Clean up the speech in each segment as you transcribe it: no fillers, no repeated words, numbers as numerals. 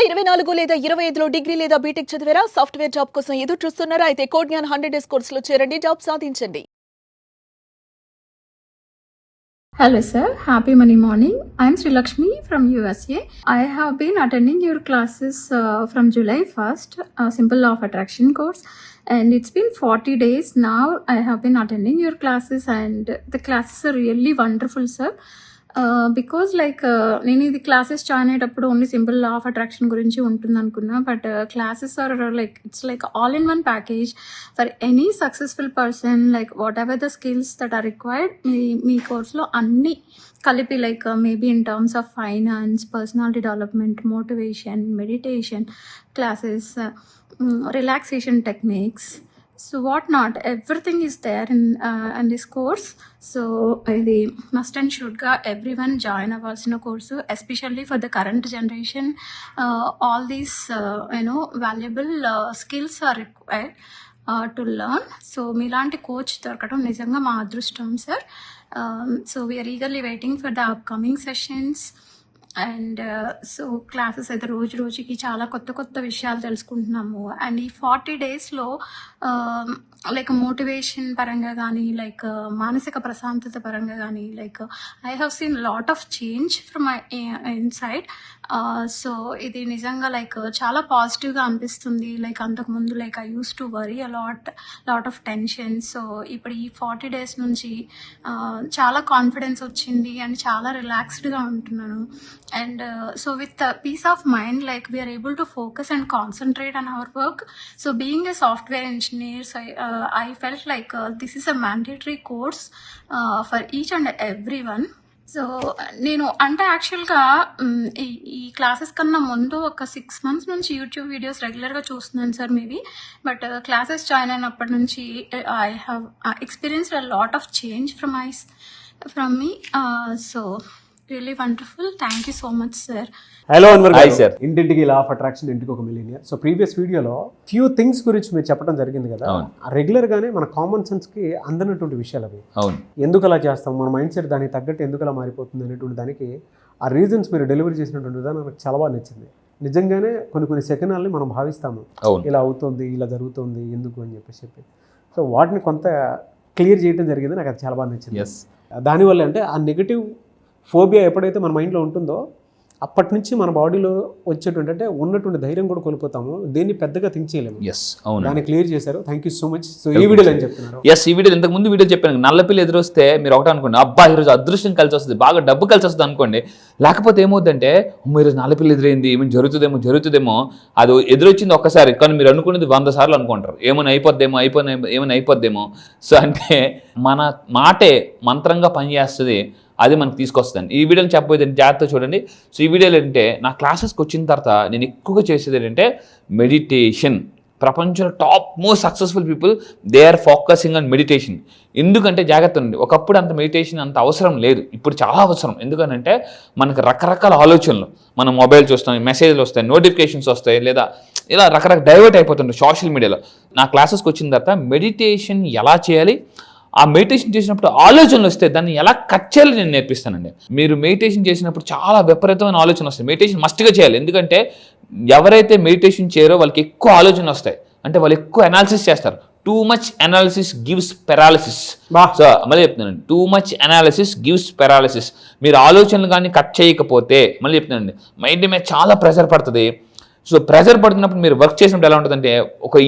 2024 లేదా 25లో డిగ్రీ లేదా బీటెక్ చదివారా? సాఫ్ట్వేర్ జాబ్ కోసం ఎదురు చూస్తున్నారా? అయితే కోడ్ జ్ఞాన్ 100 డేస్ కోర్సులో చేరండి, జాబ్ సాధించండి. Hello sir, happy Money morning. I am Sri Lakshmi from USA. I have been attending your classes from July 1st, Simple Law of Attraction course, and it's been 40 days now. I have been attending your classes and the classes are really wonderful, sir. Because like నేను ఇది classes join అయ్యేటప్పుడు only simple law of attraction గురించి ఉంటుంది అనుకున్నా, but classes are like it's like all in one package for any successful person. Like whatever the skills that are required మీ కోర్స్లో అన్నీ కలిపి, like maybe in terms of finance, personality development, motivation, meditation classes, relaxation techniques, so what not, everything is there in this course. So the must and should ga everyone join avalsina course, especially for the current generation. All these valuable skills are required to learn. So milanti coach dorkadam nijanga ma adrushtam sir. So we are eagerly waiting for the upcoming sessions. And so classes అయితే రోజు రోజుకి చాలా కొత్త కొత్త విషయాలు తెలుసుకుంటున్నాము. And ఈ 40 డేస్లో like motivation పరంగా కానీ, లైక్ మానసిక ప్రశాంతత పరంగా కానీ, like I have seen lot of change from my inside. So ఇది నిజంగా లైక్ చాలా పాజిటివ్గా అనిపిస్తుంది. లైక్ అంతకుముందు like I use to worry lot of tension. So ఇప్పుడు ఈ 40 డేస్ నుంచి చాలా కాన్ఫిడెన్స్ వచ్చింది అండ్ చాలా రిలాక్స్డ్గా ఉంటున్నాను. And so with peace of mind, like we are able to focus and concentrate on our work. So being a software engineer, so I felt like this is a mandatory course for each and everyone. So నేను అంటే యాక్చువల్గా ఈ classes కన్నా ముందు ఒక 6 months నుంచి YouTube videos రెగ్యులర్గా చూస్తున్నాను sir maybe. But classes join అయినప్పటి నుంచి I have experienced a lot of change from me. So really wonderful, thank you so much sir. Hello Anwar hi sir. ఇంటింటికి లా ఆఫ్ అట్రాక్షన్, ఇంటికి ఒక మిలియనియర్. సో ప్రీవియస్ వీడియోలో few things గురించి మీరు చెప్పడం జరిగింది కదా, రెగ్యులర్ గానే మన కామన్ సెన్స్ కి అందనటువంటి విషయాలు అవి. అవును, ఎందుకు అలా చేస్తాం, మన మైండ్ సెట్ దానికి తగ్గట్టు ఎందుకు అలా మారిపోతుంది అనేటువంటి దానికి ఆ రీజన్స్ మీరు డెలివరీ చేసినటువంటి విధానం నాకు చాలా బాగా నచ్చింది. నిజంగానే కొన్ని సెకండ్లని మనం భావిస్తాము, ఇలా అవుతుంది, ఇలా జరుగుతుంది, ఎందుకు అని చెప్పి. సో వాటిని కొంత క్లియర్ చేయడం జరిగింది, నాకు అది చాలా బాగా నచ్చింది. దానివల్ల అంటే ఆ నెగిటివ్ ఫోబియా ఎప్పుడైతే మన మైండ్లో ఉంటుందో అప్పటి నుంచి మన బాడీలో వచ్చేటువంటి అంటే ఉన్నటువంటి ధైర్యం కూడా కోల్పోతాము, దేన్ని పెద్దగా థింక్ చేయలేము. దాన్ని క్లియర్ చేశారు, thank you so much. So ఈ వీడియోలో ఏం చెప్తున్నారు? ఈ వీడియో ఇంతకు ముందు వీడియో చెప్పాను, నల్లపిల్లి ఎదురొస్తే మీరు ఒకటే అనుకోండి, అబ్బా ఈరోజు అదృష్టం కలిసి వస్తుంది, బాగా డబ్బు కలిసి వస్తుంది అనుకోండి. లేకపోతే ఏమవుతుందంటే ఈరోజు నల్లపిల్లి ఎదురైంది, ఏమైనా జరుగుతుందేమో, అది ఎదురొచ్చింది ఒక్కసారి, కానీ మీరు అనుకునేది 100 సార్లు అనుకుంటారు, ఏమైనా అయిపోద్దేమో. సో అంటే మన మాటే మంత్రంగా పనిచేస్తుంది, అది మనకు తీసుకొస్తుందండి. ఈ వీడియోని చెప్పబోయేది జాగ్రత్తగా చూడండి. సో ఈ వీడియోలో ఏంటంటే నా క్లాసెస్కి వచ్చిన తర్వాత నేను ఎక్కువగా చేసేది ఏంటంటే మెడిటేషన్. ప్రపంచంలో top most successful people they are focusing on meditation. ఎందుకంటే జాగ్రత్త ఉంది, ఒకప్పుడు అంత మెడిటేషన్ అంత అవసరం లేదు, ఇప్పుడు చాలా అవసరం. ఎందుకనంటే మనకు రకరకాల ఆలోచనలు, మనం మొబైల్ చూస్తాం, మెసేజ్లు వస్తాయి, నోటిఫికేషన్స్ వస్తాయి, లేదా ఇలా రకరకాల డైవర్ట్ అయిపోతుంటాయి సోషల్ మీడియాలో. నా క్లాసెస్కి వచ్చిన తర్వాత మెడిటేషన్ ఎలా చేయాలి, ఆ మెడిటేషన్ చేసినప్పుడు ఆలోచనలు వస్తే దాన్ని ఎలా కట్ చేయాలి నేను నేర్పిస్తానండి. మీరు మెడిటేషన్ చేసినప్పుడు చాలా విపరీతమైన ఆలోచన వస్తాయి. మెడిటేషన్ మస్ట్గా చేయాలి, ఎందుకంటే ఎవరైతే మెడిటేషన్ చేయరో వాళ్ళకి ఎక్కువ ఆలోచనలు వస్తాయి, అంటే వాళ్ళు ఎక్కువ అనాలిసిస్ చేస్తారు. Too much analysis gives paralysis. So మళ్ళీ చెప్తున్నానండి, too much analysis gives paralysis. మీరు ఆలోచనలు కానీ కట్ చేయకపోతే, మళ్ళీ చెప్తున్నానండి, మైండ్ మీద చాలా ప్రెషర్ పడుతుంది. సో ప్రెషర్ పడుతున్నప్పుడు మీరు వర్క్ చేసినప్పుడు ఎలా ఉంటుందంటే, ఒక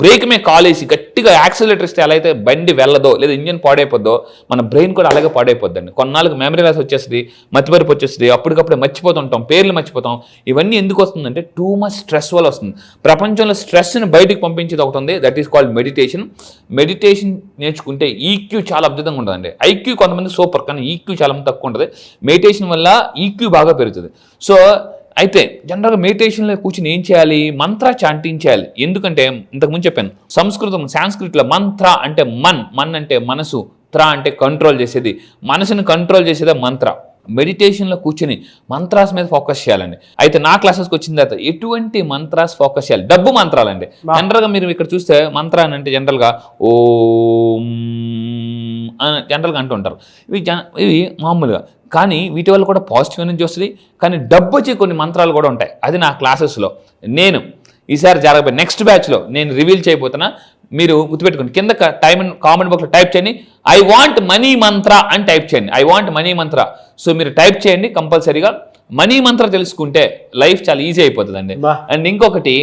బ్రేక్ మీద కాల్ వేసి గట్టిగా యాక్సిలరేటర్ ఇస్తే ఎలా అయితే బండి వెళ్ళదో లేదా ఇంజిన్ పాడైపోద్దో, మన బ్రెయిన్ కూడా అలాగే పాడైపోద్దండి. కొన్నాళ్ళకి మెమరీ లాస్ వచ్చేస్తుంది, మతిమరుపు వచ్చేస్తుంది, అప్పటికప్పుడే మర్చిపోతుంటాం, పేర్లు మర్చిపోతాం. ఇవన్నీ ఎందుకు వస్తుందంటే టూ మచ్ స్ట్రెస్ వల్ల వస్తుంది. ప్రపంచంలో స్ట్రెస్ని బయటికి పంపించేది ఒకటి ఉంది, that is called meditation. Meditation నేర్చుకుంటే ఈక్యూ చాలా అద్భుతంగా ఉంటుందండి. ఐక్యూ కొంతమంది సూపర్, కానీ ఈక్యూ చాలా మంది తక్కువ ఉంటుంది. మెడిటేషన్ వల్ల ఈక్యూ బాగా పెరుగుతుంది. సో అయితే జనరల్గా మెడిటేషన్లో కూర్చుని ఏం చేయాలి, మంత్ర చాంటింగ్ చేయాలి. ఎందుకంటే ఇంతకుముందు చెప్పాను, సాంస్క్రిట్లో మంత్ర అంటే మన్ అంటే మనసు, త్ర అంటే కంట్రోల్ చేసేది, మనసుని కంట్రోల్ చేసేదే మంత్ర. మెడిటేషన్లో కూర్చుని మంత్రాస్ మీద ఫోకస్ చేయాలండి. అయితే నా క్లాసెస్కి వచ్చిన తర్వాత ఎటువంటి మంత్రాస్ ఫోకస్ చేయాలి, డబ్బు మంత్రాలండి. జనరల్గా మీరు ఇక్కడ చూస్తే మంత్ర అని అంటే జనరల్గా ఓం జనరల్గా అంటుంటారు. ఇవి మామూలుగా, కానీ వీటి వల్ల కూడా పాజిటివ్ ఎనర్జీ వస్తుంది. కానీ డబ్బు వచ్చే కొన్ని మంత్రాలు కూడా ఉంటాయి. అది నా క్లాసెస్లో నేను ఈసారి జరగబోయే నెక్స్ట్ బ్యాచ్లో నేను రివీల్ చేయబోతున్నా. మీరు గుర్తుపెట్టుకోండి, కింద కామెంట్ బాక్స్లో టైప్ చేయండి, ఐ వాంట్ మనీ మంత్ర అని టైప్ చేయండి. I want money Mantra. So మీరు టైప్ చేయండి కంపల్సరీగా. మనీ మంత్ర తెలుసుకుంటే లైఫ్ చాలా ఈజీ అయిపోతుందండి. అండ్ ఇంకొకటి,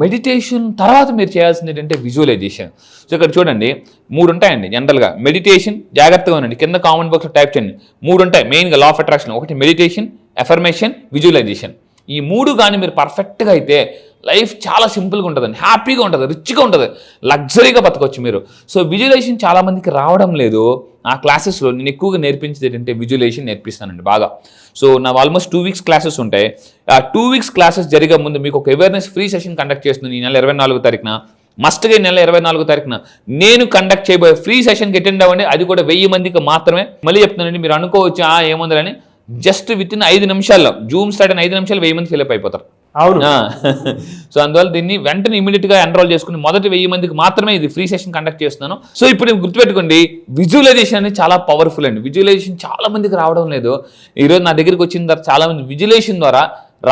మెడిటేషన్ తర్వాత మీరు చేయాల్సింది ఏంటంటే విజువలైజేషన్. సో ఇక్కడ చూడండి 3 ఉంటాయండి జనరల్గా. మెడిటేషన్, జాగ్రత్తగా ఉండండి, కింద కామెంట్ బాక్స్లో టైప్ చేయండి. 3 ఉంటాయి మెయిన్గా లా ఆఫ్ అట్రాక్షన్. ఒకటి మెడిటేషన్, ఎఫర్మేషన్, విజువలైజేషన్. ఈ 3 కానీ మీరు పర్ఫెక్ట్గా అయితే లైఫ్ చాలా సింపుల్గా ఉంటుందండి, హ్యాపీగా ఉంటుంది, రిచ్గా ఉంటుంది, లగ్జరీగా బతకొచ్చు మీరు. సో విజువలైజేషన్ చాలామందికి రావడం లేదు. ఆ క్లాసెస్లో నేను ఎక్కువగా నేర్పించేది ఏంటంటే విజువలైజేషన్ నేర్పిస్తానండి బాగా. సో నా ఆల్మోస్ట్ 2 వీక్స్ క్లాసెస్ ఉంటాయి. ఆ 2 వీక్స్ క్లాసెస్ జరిగే ముందు మీకు ఒక అవేర్నెస్ ఫ్రీ సెషన్ కండక్ట్ చేస్తుంది ఈ నెల 24వ తారీఖున. మస్ట్గా ఈ నెల 24వ తారీఖున నేను కండక్ట్ చేయబోయే ఫ్రీ సెషన్కి అటెండ్ అవ్వండి. అది కూడా 1000 మందికి మాత్రమే. మళ్ళీ చెప్తున్నానండి, మీరు అనుకోవచ్చు ఏముందని, జస్ట్ విత్ ఇన్ 5 నిమిషాల్లో, జూమ్ స్టార్ట్ అయిన 5 నిమిషాలు 1000 మంది ఫిల్అప్ అయిపోతారు. అవును. సో అందువల్ల దీన్ని వెంటనే ఇమీడియట్గా ఎన్రోల్ చేసుకుని మొదటి 1000 మందికి మాత్రమే ఇది ఫ్రీ సెషన్ కండక్ట్ చేస్తున్నాను. సో ఇప్పుడు గుర్తుపెట్టుకోండి, విజువలైజేషన్ అనేది చాలా పవర్ఫుల్ అండి. విజువలైజేషన్ చాలా మందికి రావడం లేదు. ఈరోజు నా దగ్గరికి వచ్చిన తర్వాత చాలా మంది విజువలైజేషన్ ద్వారా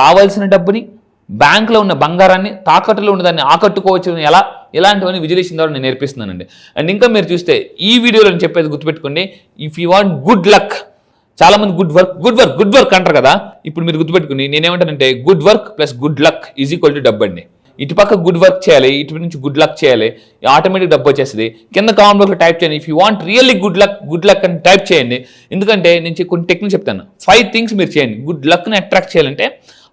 రావాల్సిన డబ్బుని, బ్యాంక్లో ఉన్న బంగారాన్ని, తాకట్టులో ఉన్న దాన్ని ఆకట్టుకోవచ్చు ఎలా, ఇలాంటివన్నీ విజువలైజేషన్ ద్వారా నేను నేర్పిస్తున్నానండి. అండ్ ఇంకా మీరు చూస్తే ఈ వీడియోలో నేను చెప్పేది గుర్తుపెట్టుకోండి, if you want good luck, చాలా మంది గుడ్ వర్క్ అంటారు కదా. ఇప్పుడు మీరు గుర్తుపెట్టుకుని నేనేమంటానంటే good work plus good luck is equal to డబ్బు అండి. ఇటుపక్క గుడ్ వర్క్ చేయాలి, ఇటు నుంచి గుడ్ లక్ చేయాలి, ఆటోమేటిక్ డబ్బు వచ్చేస్తుంది. కింద కామెంట్ బాక్స్లో టైప్ చేయండి, if you want really good luck అని టైప్ చేయండి. ఎందుకంటే నేను కొన్ని టెక్నిక్ చెప్తాను. 5 థింగ్స్ మీరు చేయండి. గుడ్ లక్ని అట్రాక్ట్ చేయాలంటే,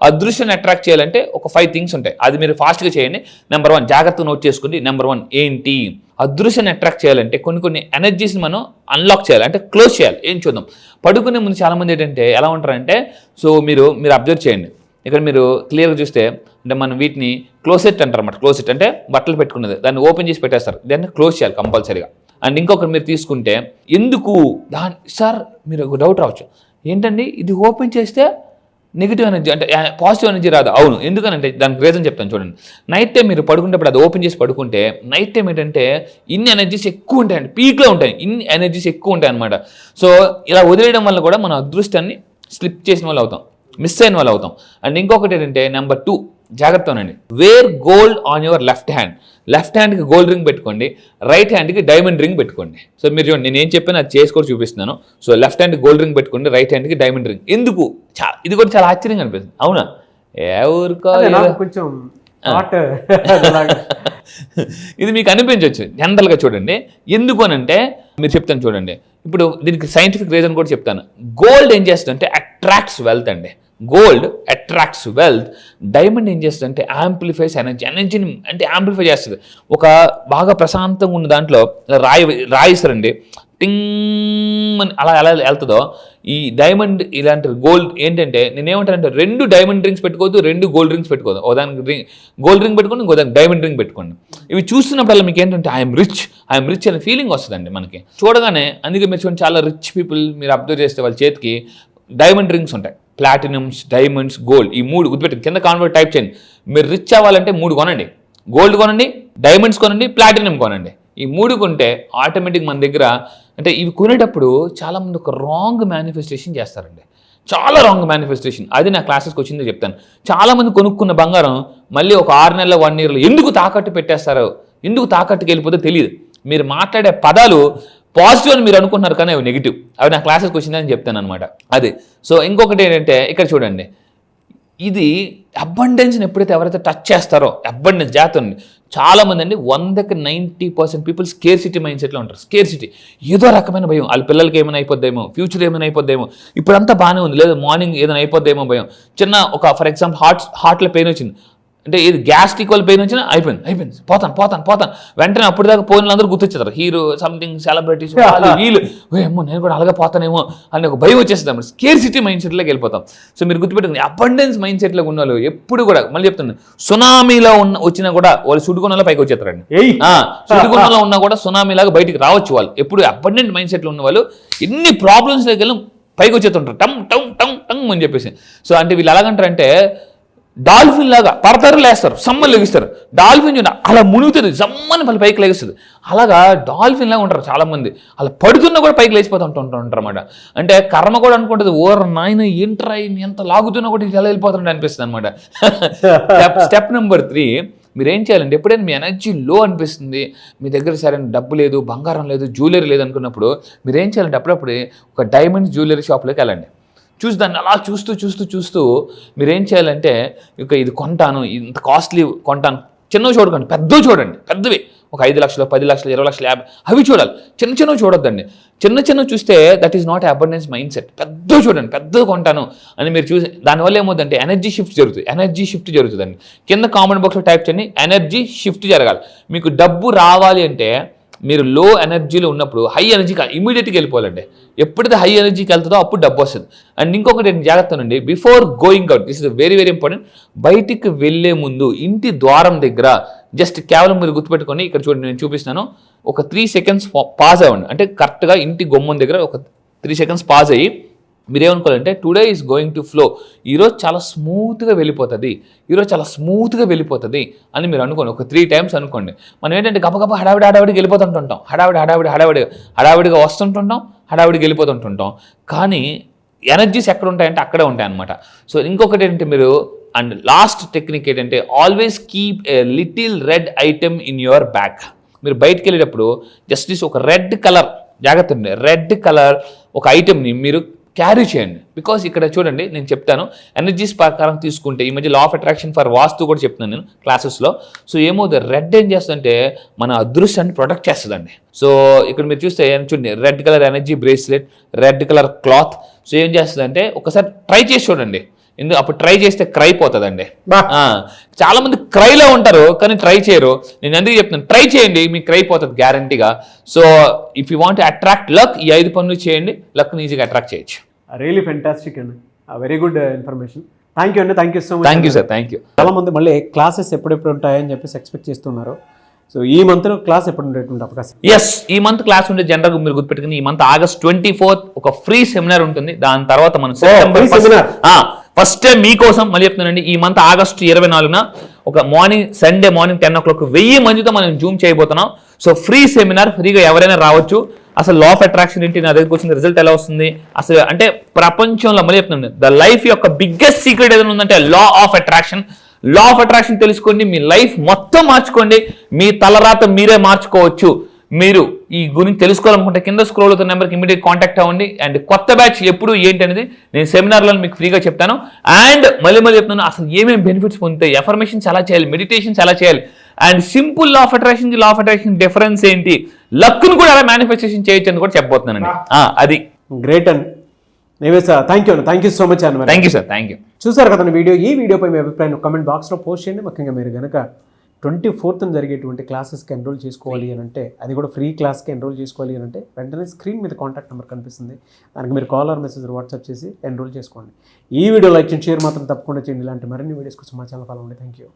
అదృష్టాన్ని అట్రాక్ట్ చేయాలంటే ఒక 5 థింగ్స్ ఉంటాయి. అది మీరు ఫాస్ట్గా చేయండి. నెంబర్ 1 జాగ్రత్తగా నోట్ చేసుకోండి. నెంబర్ 1 ఏంటి? అదృష్టాన్ని అట్రాక్ట్ చేయాలంటే కొన్ని ఎనర్జీస్ని మనం అన్లాక్ చేయాలి, అంటే క్లోజ్ చేయాలి. ఏం చూద్దాం. పడుకునే ముందు చాలామంది ఏంటంటే ఎలా ఉంటారంటే, సో మీరు అబ్జర్వ్ చేయండి. ఇక్కడ మీరు క్లియర్గా చూస్తే అంటే మనం వీటిని క్లోజెట్ అంటారు అన్నమాట. క్లోజెట్ అంటే బట్టలు పెట్టుకున్నది, దాన్ని ఓపెన్ చేసి పెట్టేస్తారు. దాన్ని క్లోజ్ చేయాలి కంపల్సరీగా. అండ్ ఇంకొకటి మీరు తీసుకుంటే, ఎందుకు సార్ మీరు ఒక డౌట్ రావచ్చు, ఏంటండి ఇది ఓపెన్ చేస్తే నెగిటివ్ ఎనర్జీ అంటే పాజిటివ్ ఎనర్జీ రాదు. అవును, ఎందుకనంటే దానికి రీజన్ చెప్తాను చూడండి. నైట్ టైం మీరు పడుకునేటప్పుడు అది ఓపెన్ చేసి పడుకుంటే నైట్ టైం ఏంటంటే ఇన్ని ఎనర్జీస్ ఎక్కువ ఉంటాయండి, పీక్లో ఉంటాయి, ఇన్ని ఎనర్జీస్ ఎక్కువ ఉంటాయి అనమాట. సో ఇలా వదిలేయడం వల్ల కూడా మన అదృష్టాన్ని స్లిప్ చేసిన వాళ్ళు అవుతాం, మిస్ అయిన వాళ్ళు అవుతాం. అండ్ ఇంకొకటి ఏంటంటే నెంబర్ 2 జాగ్రత్త ఉండండి. Wear gold on your left hand. Left హ్యాండ్కి గోల్డ్ రింగ్ పెట్టుకోండి, రైట్ హ్యాండ్కి డైమండ్ రింగ్ పెట్టుకోండి. సో మీరు చూడండి, నేను ఏం చెప్పాను అది చేసుకొని చూపిస్తున్నాను. సో లెఫ్ట్ హ్యాండ్కి గోల్డ్ రింగ్ పెట్టుకోండి, రైట్ హ్యాండ్కి డైమండ్ రింగ్. ఎందుకు? ఇది కూడా చాలా ఆశ్చర్యంగా అనిపిస్తుంది. అవునా? కొంచెం ఇది మీకు అనిపించవచ్చు జనరల్గా. చూడండి ఎందుకు అనంటే మీరు చెప్తాను చూడండి. ఇప్పుడు దీనికి సైంటిఫిక్ రీజన్ కూడా చెప్తాను. గోల్డ్ ఏం చేస్తుందంటే అట్రాక్ట్స్ వెల్త్ అండి. Gold attracts wealth. డైమండ్ ఏం చేస్తుంది అంటే యాంప్లిఫైస్ ఎనర్జీని అంటే యాంప్లిఫై చేస్తుంది. ఒక బాగా ప్రశాంతంగా ఉన్న దాంట్లో రాయిస్తారండి, టింగ్ అని అలా ఎలా వెళ్తుందో ఈ డైమండ్ ఇలాంటి గోల్డ్ ఏంటంటే నేనేమంటానంటే 2 డైమండ్ రింగ్స్ పెట్టుకోవద్దు, 2 గోల్డ్ రింగ్స్ పెట్టుకోవద్దు. దానికి గోల్డ్ రింగ్ పెట్టుకోండి, ఇంకో దానికి డైమండ్ రింగ్ పెట్టుకోండి. ఇవి చూస్తున్నప్పుడల్లా మీకు ఏంటంటే ఐఎమ్ రిచ్ అనే ఫీలింగ్ వస్తుందండి మనకి చూడగానే. అందుకే మీరు చూడండి, చాలా రిచ్ పీపుల్ మీరు అబ్జర్వ్ చేస్తే వాళ్ళ చేతికి డైమండ్ రింగ్స్ ఉంటాయి. ప్లాటినమ్స్, డైమండ్స్, గోల్డ్, ఈ 3 గుర్తుపెట్టండి. కింద కాన్వర్ట్ టైప్ చేయండి. మీరు రిచ్ అవ్వాలంటే 3 కొనండి. గోల్డ్ కొనండి, డైమండ్స్ కొనండి, ప్లాటినం కొనండి. ఈ 3 కొంటే ఆటోమేటిక్ మన దగ్గర అంటే ఇవి కొనేటప్పుడు చాలామంది ఒక రాంగ్ మేనిఫెస్టేషన్ చేస్తారండి. చాలా రాంగ్ మేనిఫెస్టేషన్. అది నా క్లాసెస్కి వచ్చిందో చెప్తాను. చాలామంది కొనుక్కున్న బంగారం మళ్ళీ ఒక 6 నెలల 1 ఇయర్లో ఎందుకు తాకట్టు పెట్టేస్తారో, ఎందుకు తాకట్టుకి వెళ్ళిపోతే తెలియదు. మీరు మాట్లాడే పదాలు పాజిటివ్ అని మీరు అనుకుంటున్నారు కానీ అవి నెగిటివ్. అవి నా క్లాసెస్కి వచ్చిందని చెప్తాను అనమాట. అది. సో ఇంకొకటి ఏంటంటే ఇక్కడ చూడండి, ఇది అబండెన్స్ని ఎప్పుడైతే ఎవరైతే టచ్ చేస్తారో అబండెన్స్ జాతరని చాలామంది అండి 100కి 90% పీపుల్ స్కేర్సిటీ మైండ్ సెట్లో ఉంటారు. స్కేర్సిటీ ఏదో రకమైన భయం, వాళ్ళ పిల్లలకి ఏమైనా అయిపోద్దేమో, ఫ్యూచర్ ఏమైనా అయిపోద్దేమో, ఇప్పుడంతా బాగానే ఉంది, లేదు మార్నింగ్ ఏదైనా అయిపోద్దేమో భయం. చిన్న ఒక ఫర్ ఎగ్జాంపుల్ హార్ట్లో పెయిన్ వచ్చింది అంటే ఇది గ్యాస్ట్రిక్ వల్ల పెయిన్ వచ్చినా అయిపోయింది పోతాను వెంటనే అప్పుడు దాకా పోయిన అందరూ గుర్తొచ్చేస్తారు. హీరో సంథింగ్ సెలబ్రిటీస్ వీళ్ళు ఏమో నేను కూడా అలాగే పోతానేమో అని ఒక భయం వచ్చేస్తుంది అన్నమాట. స్కేర్సిటీ మైండ్ సెట్లోకి వెళ్ళిపోతాం. సో మీరు గుర్తుపెట్టుకుని అబండెన్స్ మైండ్ సెట్లో ఉన్న వాళ్ళు ఎప్పుడు కూడా మళ్ళీ చెప్తున్నాను, సునామీలో వచ్చినా కూడా వాళ్ళు సుడిగుణంలో పైకి వచ్చేస్తారండి. సుడిగుణంలో ఉన్నా కూడా సునామీలాగా బయటికి రావచ్చు వాళ్ళు. ఎప్పుడు అబండెంట్ మైండ్ సెట్లో ఉన్న వాళ్ళు ఎన్ని ప్రాబ్లమ్స్ దగ్గర పైకి వచ్చేస్తుంటారు, టంగ్ టంగ్ టంగ్ టంగ్ అని చెప్పేసి. సో అంటే వీళ్ళు ఎలాగంటారంటే డాల్ఫిన్ లాగా పడతారు లేస్తారు, సమ్మని లెగిస్తారు. డాల్ఫిన్ చూడండి అలా మునుగుతుంది, జమ్మని మళ్ళీ పైకి లెగిస్తుంది. అలాగా డాల్ఫిన్ లాగా ఉంటారు చాలా మంది. అలా పడుతున్నా కూడా పైకి లేచిపోతూ ఉంటారు అనమాట. అంటే కర్మ కూడా అనుకుంటుంది, ఓర్ నాయన ఏంట్రా ఎంత లాగుతున్నా కూడా ఇలా వెళ్ళిపోతుంటే అనిపిస్తుంది అనమాట. స్టెప్ నెంబర్ 3, మీరు ఏం చేయాలంటే ఎప్పుడైనా మీ ఎనర్జీ లో అనిపిస్తుంది, మీ దగ్గర సరైన డబ్బు లేదు, బంగారం లేదు, జ్యువెలరీ లేదు అనుకున్నప్పుడు మీరు ఏం చేయాలంటే అప్పుడప్పుడు ఒక డైమండ్ జ్యువెలరీ షాప్లోకి వెళ్ళండి. చూసి దాన్ని అలా చూస్తూ మీరేం చేయాలంటే ఇక ఇది కొంటాను, ఇంత కాస్ట్లీ కొంటాను, చిన్నవి చూడకండి, పెద్దవి చూడండి. పెద్దవి ఒక 5 లక్షలు, 10 లక్షలు, 20 లక్షలు, 50 అవి చూడాలి. చిన్నవి చూడొద్దండి. చిన్న చూస్తే that is not abundance mind set. పెద్దవి చూడండి, పెద్దది కొంటాను అని మీరు చూసి దానివల్ల ఏమవుతుందంటే ఎనర్జీ షిఫ్ట్ జరుగుతుందండి. కింద కామెంట్ బాక్స్లో టైప్ చేయండి, ఎనర్జీ షిఫ్ట్ జరగాలి. మీకు డబ్బు రావాలి అంటే మీరు లో ఎనర్జీలో ఉన్నప్పుడు హై ఎనర్జీకి ఇమీడియట్గా వెళ్ళిపోవాలండి. ఎప్పుడైతే హై ఎనర్జీకి వెళ్తుందో అప్పుడు డబ్బు వస్తుంది. అండ్ ఇంకొకటి జాగ్రత్తనండి, before going out, this is very very important. బయటికి వెళ్ళే ముందు ఇంటి ద్వారం దగ్గర జస్ట్ కేవలం మీరు గుర్తుపెట్టుకొని, ఇక్కడ చూడండి నేను చూపిస్తున్నాను, ఒక 3 సెకండ్స్ పాజ్ అవ్వండి. అంటే కరెక్ట్గా ఇంటి గుమ్మం దగ్గర ఒక 3 సెకండ్స్ పాజ్ అయ్యి మీరేమనుకోవాలంటే today is going to flow, ఈరోజు చాలా స్మూత్గా వెళ్ళిపోతుంది అని మీరు అనుకోండి. ఒక 3 టైమ్స్ అనుకోండి. మనం ఏంటంటే గబగబా హడావిడిగా వెళ్ళిపోతుంటుంటాం, హడావిడిగా వస్తుంటుంటాం, హడావిడిగా వెళ్ళిపోతుంటుంటాం. కానీ ఎనర్జీస్ ఎక్కడ ఉంటాయంటే అక్కడే ఉంటాయి అనమాట. సో ఇంకొకటి ఏంటంటే మీరు అండ్ లాస్ట్ టెక్నిక్ ఏంటంటే always keep a little red item in your bag. మీరు బయటకు వెళ్ళేటప్పుడు జస్ట్ ఒక రెడ్ కలర్, జాగ్రత్త అండి, రెడ్ కలర్ ఒక ఐటెంని మీరు క్యారీ చేయండి. బికాస్ ఇక్కడ చూడండి నేను చెప్తాను, ఎనర్జీస్ ప్రకారం తీసుకుంటే ఈ మధ్య లా ఆఫ్ అట్రాక్షన్ ఫర్ వాస్తు కూడా చెప్తున్నాను నేను క్లాసెస్లో. సో ఏమవుతుంది, రెడ్ ఏం చేస్తుందంటే మన అదృష్టాన్ని ప్రొటెక్ట్ చేస్తుందండి. సో ఇక్కడ మీరు చూస్తే చూడండి, red colour energy bracelet, red colour cloth. So ఏం చేస్తుందంటే ఒకసారి ట్రై చేసి చూడండి, అప్పుడు ట్రై చేస్తే క్రై పోతుందండి. చాలా మంది క్రైలో ఉంటారు కానీ ట్రై చేయరు. నేను ఎందుకు చెప్తున్నాను, ట్రై చేయండి, మీకు క్రై పోతుంది గ్యారంటీగా. So if you want attract luck, ఈ 5 పనులు చేయండి, లక్ని ఈజీగా అట్రాక్ట్ చేయొచ్చు. రియలీ ఫెంటాస్టిక్ అండి, very good information. Thank you అండి, thank you so much. Thank you sir, thank you. చాలా మంది మళ్ళీ క్లాసెస్ ఎప్పుడెప్పుడు ఉంటాయని చెప్పేసి ఎక్స్పెక్ట్ చేస్తున్నారు. సో ఈ మంత్లో క్లాస్ ఎప్పుడు ఉండేటువంటి అవకాశం? ఎస్, ఈ మంత్ క్లాస్ ఉండే జనరల్గా మీరు గుర్తుపెట్టుకుని, ఈ మంత్ August 24th ఒక ఫ్రీ సెమినార్ ఉంటుంది. దాని తర్వాత మనం ఫస్ట్ టైం మీకోసం మళ్ళీ చెప్తున్నానండి, ఈ మంత్ August 24న ఒక సండే మార్నింగ్ 10 o'clock 1000 మందితో మనం జూమ్ చేయబోతున్నాం. సో ఫ్రీ సెమినార్, ఫ్రీగా ఎవరైనా రావచ్చు. అసలు లా ఆఫ్ అట్రాక్షన్ ఏంటి, నా దగ్గరకు వచ్చిన రిజల్ట్ ఎలా వస్తుంది, అసలు అంటే ప్రపంచంలో మళ్ళీ చెప్తున్నాను, ద లైఫ్ యొక్క బిగ్గెస్ట్ సీక్రెట్ ఏదైనా ఉందంటే లా of attraction. Law of attraction తెలుసుకోండి, మీ లైఫ్ మొత్తం మార్చుకోండి, మీ తలరాత మీరే మార్చుకోవచ్చు. మీరు ఈ గురించి తెలుసుకోవాలనుకుంటే కింద స్క్రోల్ అవుతున్న నెంబర్కి ఇమీడియట్ కాంటాక్ట్ అవ్వండి. అండ్ కొత్త బ్యాచ్ ఎప్పుడు ఏంటి అనేది నేను సెమినార్లో మీకు ఫ్రీగా చెప్తాను. అండ్ మళ్ళీ చెప్తున్నాను, అసలు ఏమేమి బెనిఫిట్స్ పొందుతాయి, ఎఫర్మేషన్స్ ఎలా చేయాలి, మెడిటేషన్స్ ఎలా చేయాలి, and simple law of attraction law of attraction difference ఏంటి, లక్ను కూడా ఎలా మేనిఫెస్టేషన్ చేయొచ్చు అని కూడా చెప్పబోతున్నానండి. అది గ్రేట్ అండి. థ్యాంక్ యూ సో మచ్ అన్న. Thank you sir, thank you. చూసారు కదండి వీడియో. ఈ వీడియోపై మీ అభిప్రాయం కామెంట్ బాక్స్లో పోస్ట్ చేయండి. ముఖ్యంగా మీరు కనుక 24th జరిగేటువంటి క్లాసెస్కి ఎన్రోల్ చేసుకోవాలి అని అంటే, అది కూడా ఫ్రీ క్లాస్కి ఎన్రోల్ చేసుకోవాలి అని అంటే వెంటనే స్క్రీన్ మీద కాంటాక్ట్ నెంబర్ కనిపిస్తుంది, దానికి మీరు కాల్ ఆర్ మెసేజ్ వాట్సాప్ చేసి ఎన్రోల్ చేసుకోండి. ఈ వీడియో లైక్ చేయండి, షేర్ మాత్రం తప్పకుండా చేయండి. ఇలాంటి మరిన్ని వీడియోస్ కోసం మా ఛానల్ ఫాలో అవ్వండి. Thank you.